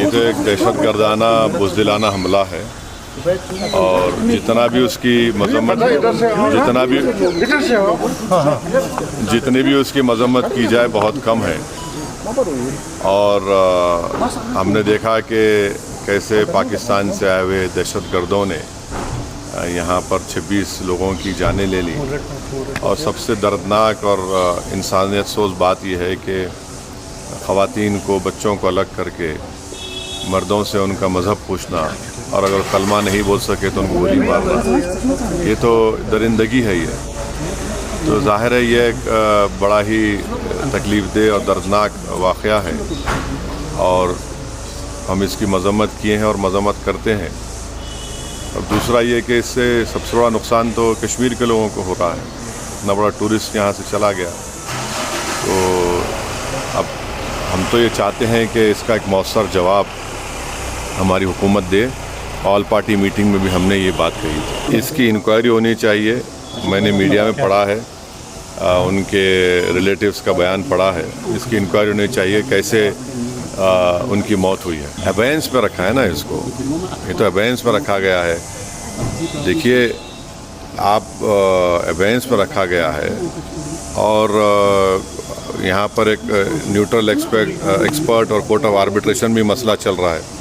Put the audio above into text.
یہ تو ایک دہشت گردانہ بزدلانہ حملہ ہے، اور جتنا بھی اس کی مذمت جتنی بھی اس کی مذمت کی جائے بہت کم ہے۔ اور ہم نے دیکھا کہ کیسے پاکستان سے آئے ہوئے دہشت گردوں نے یہاں پر 26 لوگوں کی جانیں لے لی، اور سب سے دردناک اور انسانیت سوز بات یہ ہے کہ خواتین کو، بچوں کو الگ کر کے مردوں سے ان کا مذہب پوچھنا، اور اگر کلمہ نہیں بول سکے تو ان کو گولی مارنا، یہ تو درندگی ہے۔ یہ تو ظاہر ہے یہ ایک بڑا ہی تکلیف دہ اور دردناک واقعہ ہے، اور ہم اس کی مذمت کیے ہیں اور مذمت کرتے ہیں۔ اور دوسرا یہ کہ اس سے سب سے بڑا نقصان تو کشمیر کے لوگوں کو ہو رہا ہے، اتنا بڑا ٹورسٹ یہاں سے چلا گیا۔ تو اب ہم تو یہ چاہتے ہیں کہ اس کا ایک مؤثر جواب ہماری حکومت دے۔ آل پارٹی میٹنگ میں بھی ہم نے یہ بات کہی تھی، اس کی انکوائری ہونی چاہیے۔ میں نے میڈیا میں پڑھا ہے، ان کے ریلیٹیوز کا بیان پڑھا ہے، اس کی انکوائری ہونی چاہیے کیسے ان کی موت ہوئی ہے۔ ابینس میں رکھا ہے نا اس کو، یہ تو ابینس میں رکھا گیا ہے۔ دیکھیے آپ، ابینس میں رکھا گیا ہے، اور یہاں پر ایک نیوٹرل ایکسپرٹ اور کورٹ آف آربیٹریشن بھی مسئلہ چل رہا ہے۔